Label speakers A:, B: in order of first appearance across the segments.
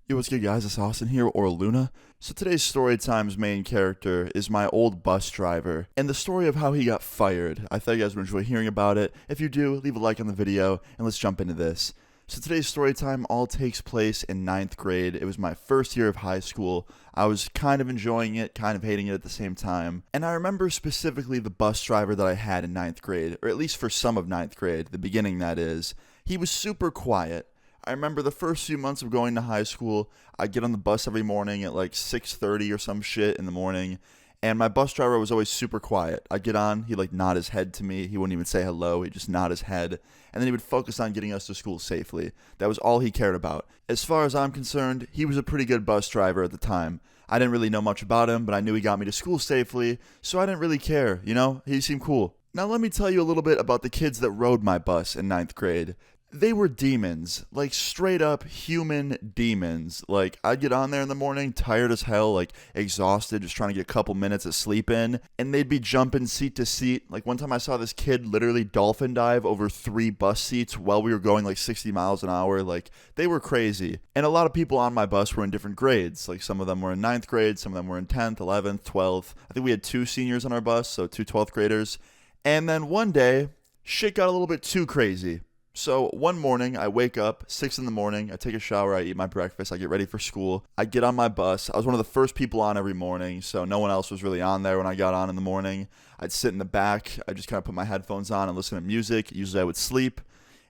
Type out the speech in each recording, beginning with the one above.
A: Yo, what's good, guys? It's Austin here, or Luna. So today's story time's main character is my old bus driver, and the story of how he got fired. I thought you guys would enjoy hearing about it. If you do, leave a like on the video, and let's jump into this. So today's story time all takes place in ninth grade. It was my first year of high school. I was kind of enjoying it, kind of hating it at the same time. And I remember specifically the bus driver that I had in ninth grade, or at least for some of ninth grade, the beginning that is. He was super quiet. I remember the first few months of going to high school, I'd get on the bus every morning at like 6:30 or some shit in the morning, and my bus driver was always super quiet. I'd get on, he'd like nod his head to me, he wouldn't even say hello, he'd just nod his head, and then he would focus on getting us to school safely. That was all he cared about. As far as I'm concerned, he was a pretty good bus driver at the time. I didn't really know much about him, but I knew he got me to school safely, so I didn't really care, He seemed cool. Now let me tell you a little bit about the kids that rode my bus in ninth grade. They were demons, like straight up human demons. Like, I'd get on there in the morning, tired as hell, like exhausted, just trying to get a couple minutes of sleep in, and they'd be jumping seat to seat. Like, one time I saw this kid literally dolphin dive over 3 bus seats while we were going like 60 miles an hour. Like, they were crazy. And a lot of people on my bus were in different grades. Like, some of them were in ninth grade, some of them were in 10th, 11th, 12th. I think we had 2 seniors on our bus, so 2 12th graders. And then one day, shit got a little bit too crazy. So one morning, I wake up, 6 in the morning, I take a shower, I eat my breakfast, I get ready for school. I get on my bus. I was one of the first people on every morning, so no one else was really on there when I got on in the morning. I'd sit in the back, I just kind of put my headphones on and listen to music. Usually I would sleep.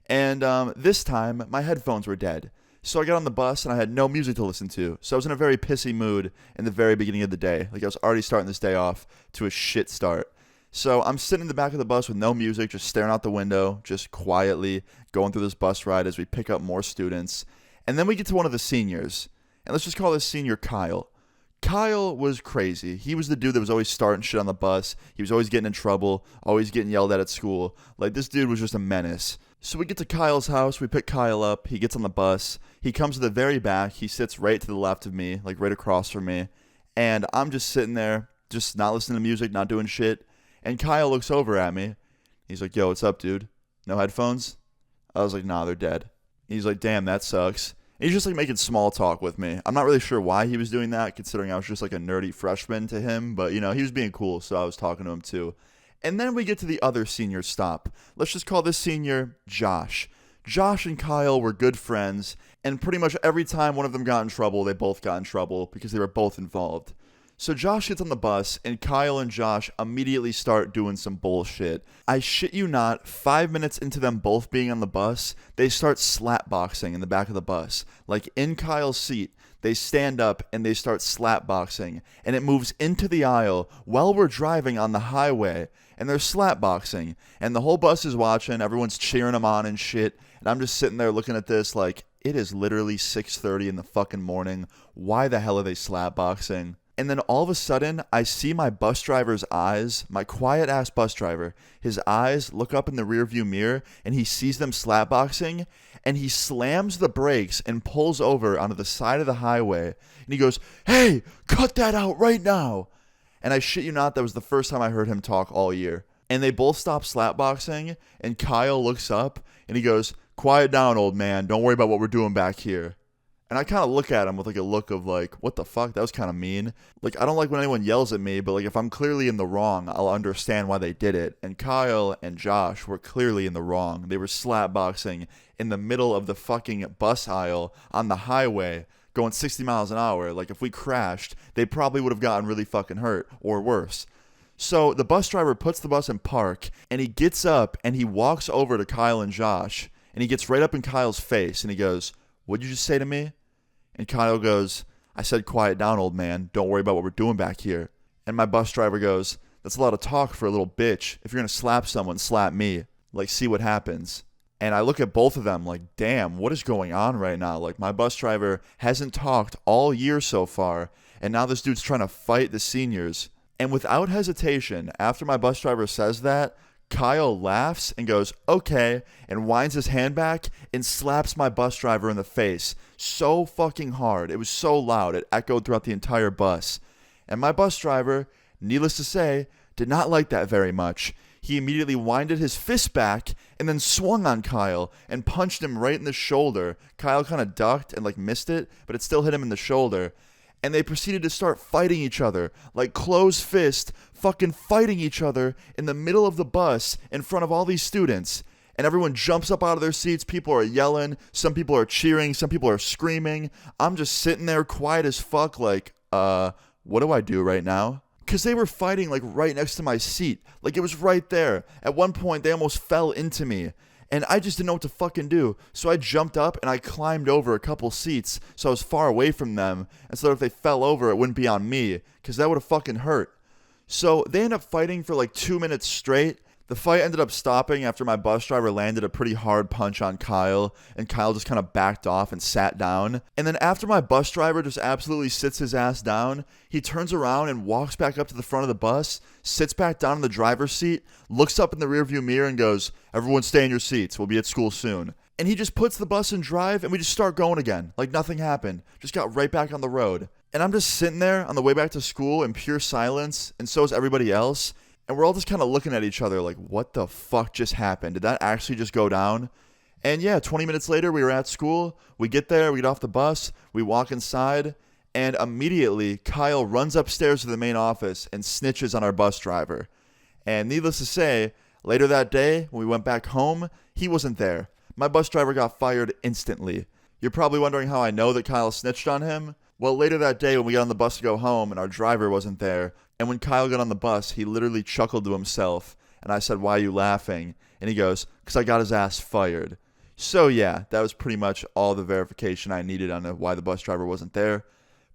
A: And this time, my headphones were dead. So I got on the bus and I had no music to listen to. So I was in a very pissy mood in the very beginning of the day. Like, I was already starting this day off to a shit start. So I'm sitting in the back of the bus with no music, just staring out the window, just quietly going through this bus ride as we pick up more students. And then we get to one of the seniors. And let's just call this senior Kyle. Kyle was crazy. He was the dude that was always starting shit on the bus. He was always getting in trouble, always getting yelled at school. Like, this dude was just a menace. So we get to Kyle's house, we pick Kyle up, he gets on the bus, he comes to the very back, he sits right to the left of me, like right across from me. And I'm just sitting there, just not listening to music, not doing shit. And Kyle looks over at me. He's like, yo, what's up, dude? No headphones? I was like, nah, they're dead. He's like, damn, that sucks. And he's just like making small talk with me. I'm not really sure why he was doing that, considering I was just like a nerdy freshman to him. But, he was being cool, so I was talking to him too. And then we get to the other senior stop. Let's just call this senior Josh. Josh and Kyle were good friends, and pretty much every time one of them got in trouble, they both got in trouble because they were both involved. So Josh gets on the bus, and Kyle and Josh immediately start doing some bullshit. I shit you not, 5 minutes into them both being on the bus, they start slapboxing in the back of the bus. Like, in Kyle's seat, they stand up and they start slapboxing, and it moves into the aisle while we're driving on the highway, and they're slapboxing, and the whole bus is watching, everyone's cheering them on and shit, and I'm just sitting there looking at this like, it is literally 6:30 in the fucking morning. Why the hell are they slapboxing? And then all of a sudden, I see my bus driver's eyes, my quiet-ass bus driver, his eyes look up in the rearview mirror, and he sees them slapboxing, and he slams the brakes and pulls over onto the side of the highway, and he goes, hey, cut that out right now. And I shit you not, that was the first time I heard him talk all year. And they both stop slapboxing, and Kyle looks up, and he goes, quiet down, old man, don't worry about what we're doing back here. And I kind of look at him with like a look of like, what the fuck? That was kind of mean. Like, I don't like when anyone yells at me, but like if I'm clearly in the wrong, I'll understand why they did it. And Kyle and Josh were clearly in the wrong. They were slapboxing in the middle of the fucking bus aisle on the highway going 60 miles an hour. Like, if we crashed, they probably would have gotten really fucking hurt or worse. So the bus driver puts the bus in park, and he gets up and he walks over to Kyle and Josh, and he gets right up in Kyle's face and he goes, what'd you just say to me? And Kyle goes, I said quiet down, old man. Don't worry about what we're doing back here. And my bus driver goes, that's a lot of talk for a little bitch. If you're going to slap someone, slap me. Like, see what happens. And I look at both of them like, damn, what is going on right now? Like, my bus driver hasn't talked all year so far, and now this dude's trying to fight the seniors. And without hesitation, after my bus driver says that, Kyle laughs and goes, okay, and winds his hand back and slaps my bus driver in the face so fucking hard. It was so loud, it echoed throughout the entire bus. And my bus driver, needless to say, did not like that very much. he immediately winded his fist back and then swung on Kyle and punched him right in the shoulder. Kyle kind of ducked and like missed it, but it still hit him in the shoulder. And they proceeded to start fighting each other, like closed fist, fucking fighting each other in the middle of the bus in front of all these students. And everyone jumps up out of their seats. People are yelling. Some people are cheering. Some people are screaming. I'm just sitting there quiet as fuck like, what do I do right now? Because they were fighting like right next to my seat. Like it was right there. At one point, they almost fell into me. And I just didn't know what to fucking do. So I jumped up and I climbed over a couple seats so I was far away from them. And so that if they fell over, it wouldn't be on me. Because that would have fucking hurt. So they ended up fighting for like 2 minutes straight. The fight ended up stopping after my bus driver landed a pretty hard punch on Kyle, and Kyle just kind of backed off and sat down. And then after my bus driver just absolutely sits his ass down, he turns around and walks back up to the front of the bus, sits back down in the driver's seat, looks up in the rearview mirror and goes, "Everyone stay in your seats, we'll be at school soon." And he just puts the bus in drive and we just start going again, like nothing happened. Just got right back on the road. And I'm just sitting there on the way back to school in pure silence, and so is everybody else. And we're all just kind of looking at each other like, what the fuck just happened? Did that actually just go down? And yeah, 20 minutes later, we were at school. We get there, we get off the bus, we walk inside, and immediately Kyle runs upstairs to the main office and snitches on our bus driver. And needless to say, later that day, when we went back home, he wasn't there. My bus driver got fired instantly. You're probably wondering how I know that Kyle snitched on him. Well, later that day when we got on the bus to go home and our driver wasn't there, and when Kyle got on the bus, he literally chuckled to himself. And I said, "Why are you laughing?" And he goes, "Because I got his ass fired." So yeah, that was pretty much all the verification I needed on why the bus driver wasn't there.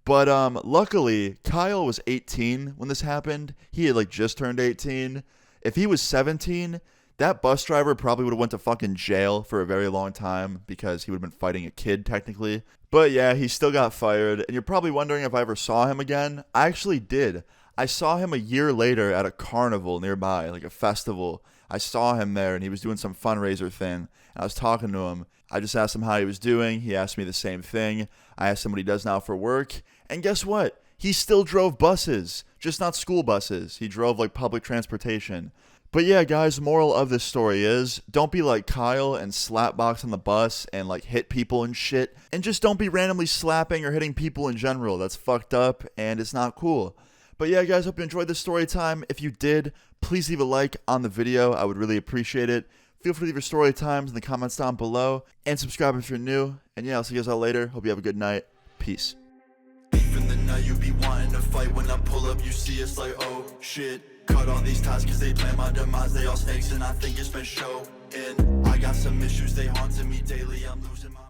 A: But luckily, Kyle was 18 when this happened. He had like just turned 18. If he was 17, that bus driver probably would have went to fucking jail for a very long time because he would have been fighting a kid technically. But yeah, he still got fired. And you're probably wondering if I ever saw him again. I actually did. I saw him a year later at a carnival nearby, like a festival. I saw him there and he was doing some fundraiser thing. And I was talking to him. I just asked him how he was doing. He asked me the same thing. I asked him what he does now for work. And guess what? He still drove buses, just not school buses. He drove like public transportation. But yeah, guys, moral of this story is don't be like Kyle and slapbox on the bus and like hit people and shit. And just don't be randomly slapping or hitting people in general. That's fucked up and it's not cool. But yeah, guys, hope you enjoyed this story time. If you did, please leave a like on the video. I would really appreciate it. Feel free to leave your story times in the comments down below. And subscribe if you're new. And yeah, I'll see you guys all later. Hope you have a good night. Peace.
B: Even the night you be wanting to fight. When I pull up, you see it's like, oh shit. Cut all these ties cause they plan my demise. They all snakes and I think it's been showing. I got some issues, they haunting me daily. I'm losing my